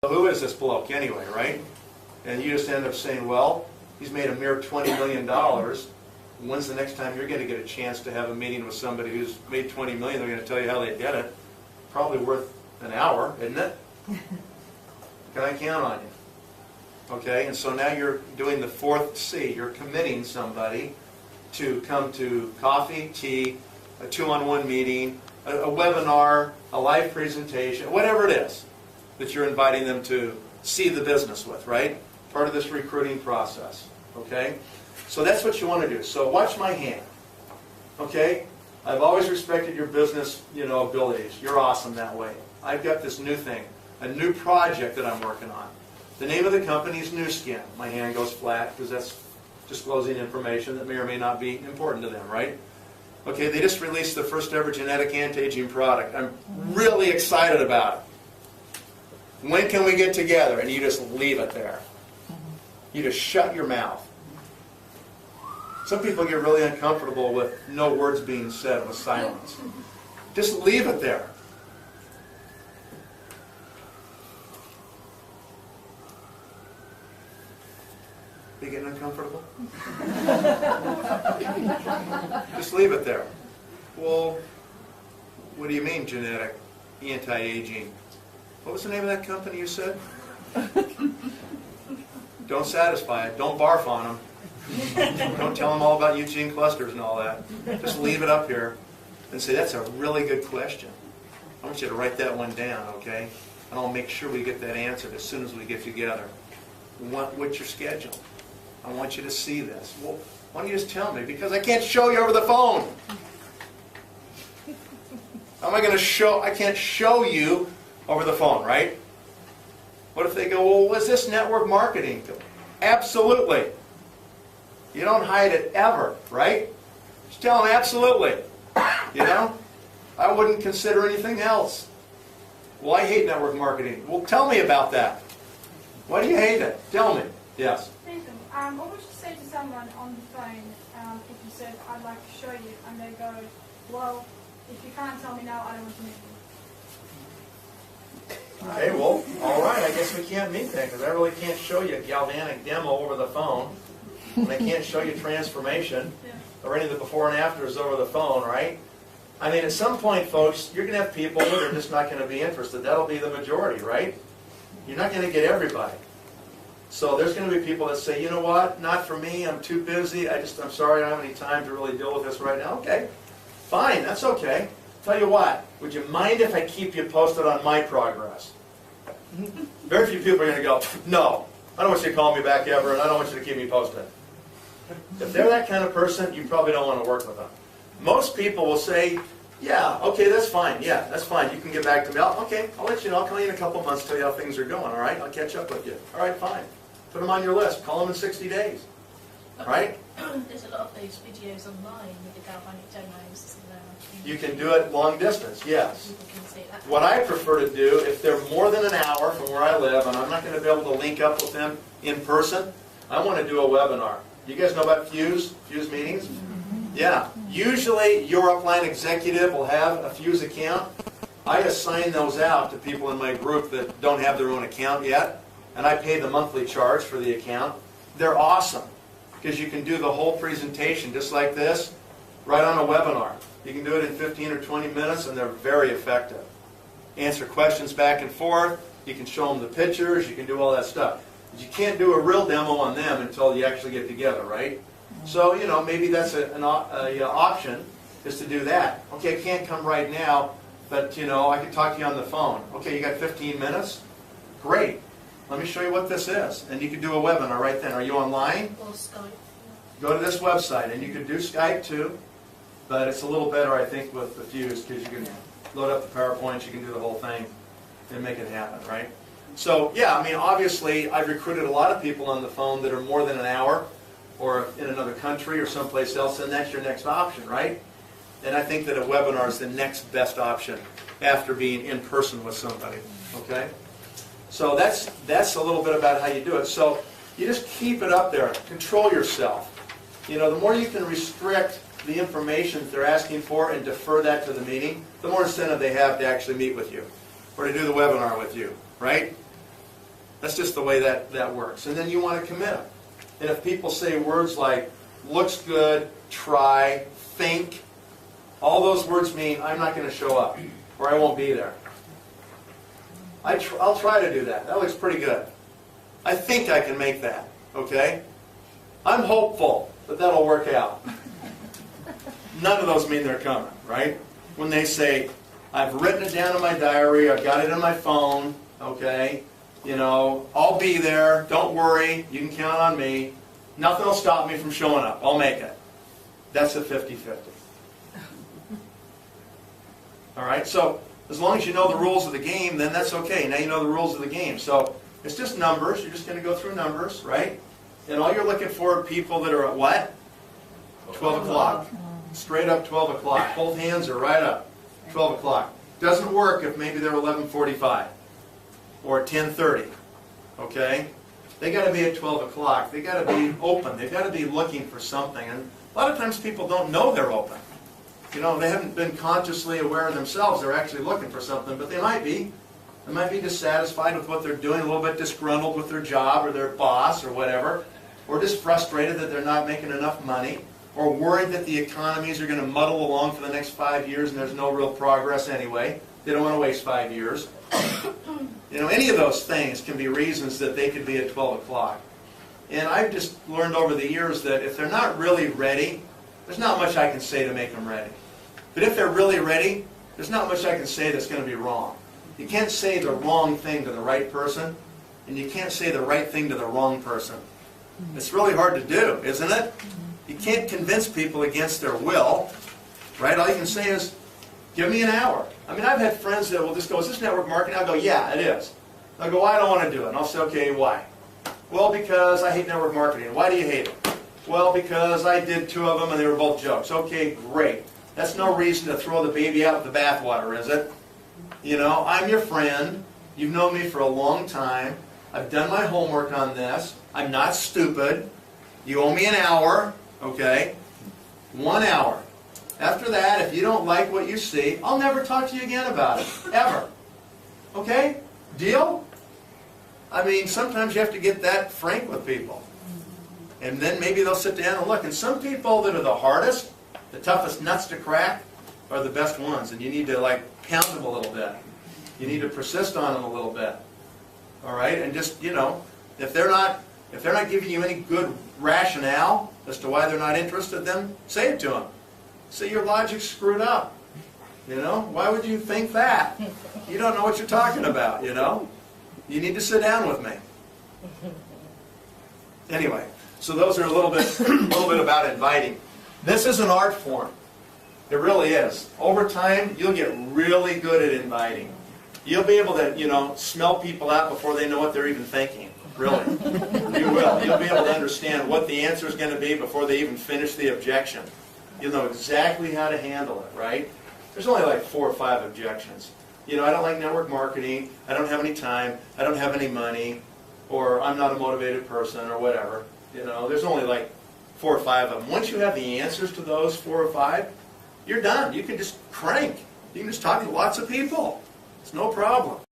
who is this bloke anyway, right? And you just end up saying, well, he's made a mere $20 million. When's the next time you're going to get a chance to have a meeting with somebody who's made $20 million? They're going to tell you how they did it. Probably worth an hour, isn't it? Can I count on you? Okay, and so now you're doing the fourth C. You're committing somebody to come to coffee, tea, a two-on-one meeting, a webinar, a live presentation, whatever it is that you're inviting them to see the business with, right? Part of this recruiting process, okay? So that's what you want to do. So watch my hand, okay? I've always respected your business, abilities. You're awesome that way. I've got this new thing, a new project that I'm working on. The name of the company is Nu Skin. My hand goes flat because that's disclosing information that may or may not be important to them, right? Okay, they just released the first ever genetic anti-aging product. I'm really excited about it. When can we get together? And you just leave it there. You just shut your mouth. Some people get really uncomfortable with no words being said, with silence. Just leave it there. You getting uncomfortable? Just leave it there. Well, what do you mean genetic anti-aging? What was the name of that company you said? Don't satisfy it. Don't barf on them. Don't tell them all about Eugene clusters and all that. Just leave it up here and say, that's a really good question. I want you to write that one down, okay? And I'll make sure we get that answered as soon as we get together. What's your schedule? I want you to see this. Well, why don't you just tell me? Because I can't show you over the phone. How am I going to show? I can't show you over the phone, right? What if they go, well, was this network marketing? Absolutely. You don't hide it ever, right? Just tell them absolutely. I wouldn't consider anything else. Well, I hate network marketing. Well, tell me about that. Why do you hate it? Tell me. Yes. Nathan, what would you say to someone on the phone if you said, I'd like to show you, and they go, well, if you can't tell me now, I don't want to meet you. Okay, well, all right, I guess we can't meet then, because I really can't show you a galvanic demo over the phone, and I can't show you transformation, or any of the before and afters over the phone, right? I mean, at some point, folks, you're going to have people that are just not going to be interested. That'll be the majority, right? You're not going to get everybody. So there's going to be people that say, you know what, not for me, I'm too busy, I'm sorry, I don't have any time to really deal with this right now. Okay, fine, that's okay. Tell you what, would you mind if I keep you posted on my progress? Very few people are going to go, no, I don't want you to call me back ever, and I don't want you to keep me posted. If they're that kind of person, you probably don't want to work with them. Most people will say, yeah, okay, that's fine, yeah, that's fine, you can get back to me. Okay, I'll let you know, I'll call you in a couple months, tell you how things are going, all right? I'll catch up with you. All right, fine. Put them on your list, call them in 60 days, right? There's a lot of those videos online with the galvanic demos. You can do it long distance, yes. People can see that. What I prefer to do, if they're more than an hour from where I live, and I'm not going to be able to link up with them in person, I want to do a webinar. You guys know about Fuse meetings? Yeah. Usually, your upline executive will have a Fuse account. I assign those out to people in my group that don't have their own account yet, and I pay the monthly charge for the account. They're awesome, because you can do the whole presentation just like this, right on a webinar. You can do it in 15 or 20 minutes, and they're very effective. Answer questions back and forth. You can show them the pictures. You can do all that stuff. But you can't do a real demo on them until you actually get together, right? So, maybe that's an option, is to do that. Okay, I can't come right now, but, I can talk to you on the phone. Okay, you got 15 minutes? Great. Let me show you what this is. And you can do a webinar right then. Are you online? Or Skype. Go to this website, and you can do Skype too. But it's a little better, I think, with the Fuse, because you can load up the PowerPoints, you can do the whole thing, and make it happen, right? So, yeah, I mean, obviously, I've recruited a lot of people on the phone that are more than an hour, or in another country or someplace else, and that's your next option, right? And I think that a webinar is the next best option after being in person with somebody, okay? So that's a little bit about how you do it. So you just keep it up there. Control yourself. The more you can restrict the information that they're asking for and defer that to the meeting, the more incentive they have to actually meet with you or to do the webinar with you, right? That's just the way that works. And then you want to commit them. And if people say words like, looks good, try, think, all those words mean I'm not going to show up, or I won't be there. I'll try to do that. That looks pretty good. I think I can make that, okay? I'm hopeful that that'll work out. None of those mean they're coming, right? When they say, I've written it down in my diary, I've got it in my phone, okay? You know, I'll be there, don't worry, you can count on me. Nothing will stop me from showing up, I'll make it. That's a 50-50. All right, so as long as you know the rules of the game, then that's okay. Now you know the rules of the game. So it's just numbers. You're just going to go through numbers, right? And all you're looking for are people that are at what? 12 o'clock. Straight up 12 o'clock. Both hands are right up. 12 o'clock. Doesn't work if maybe they're 11:45 or 10:30. Okay? They got to be at 12 o'clock. They got to be open. They've got to be looking for something. And a lot of times people don't know they're open. You know, they haven't been consciously aware of themselves. They're actually looking for something, but they might be. They might be dissatisfied with what they're doing, a little bit disgruntled with their job or their boss or whatever, or just frustrated that they're not making enough money, or worried that the economies are going to muddle along for the next 5 years and there's no real progress anyway. They don't want to waste 5 years. You know, any of those things can be reasons that they could be at 12 o'clock. And I've just learned over the years that if they're not really ready, there's not much I can say to make them ready. But if they're really ready, there's not much I can say that's going to be wrong. You can't say the wrong thing to the right person, and you can't say the right thing to the wrong person. It's really hard to do, isn't it? You can't convince people against their will, right? All you can say is, give me an hour. I mean, I've had friends that will just go, is this network marketing? I'll go, yeah, it is. They'll go, well, I don't want to do it. And I'll say, okay, why? Well, because I hate network marketing. Why do you hate it? Well, because I did 2 of them and they were both jokes. Okay, great. That's no reason to throw the baby out with the bathwater, is it? You know, I'm your friend. You've known me for a long time. I've done my homework on this. I'm not stupid. You owe me an hour, okay? 1 hour. After that, if you don't like what you see, I'll never talk to you again about it, ever. Okay? Deal? I mean, sometimes you have to get that frank with people. And then maybe they'll sit down and look. And some people that are the hardest, the toughest nuts to crack, are the best ones. And you need to, like, pound them a little bit. You need to persist on them a little bit. All right? And just, you know, if they're not giving you any good rationale as to why they're not interested, then say it to them. Say your logic's screwed up. You know? Why would you think that? You don't know what you're talking about, you know? You need to sit down with me. Anyway, so those are a little bit about inviting. This is an art form. It really is. Over time, you'll get really good at inviting. You'll be able to, you know, smell people out before they know what they're even thinking. Really. You will. You'll be able to understand what the answer is going to be before they even finish the objection. You'll know exactly how to handle it, right? There's only like 4 or 5 objections. You know, I don't like network marketing, I don't have any time, I don't have any money, or I'm not a motivated person, or whatever. You know, there's only like 4 or 5 of them. Once you have the answers to those 4 or 5, you're done. You can just crank. You can just talk to lots of people. It's no problem.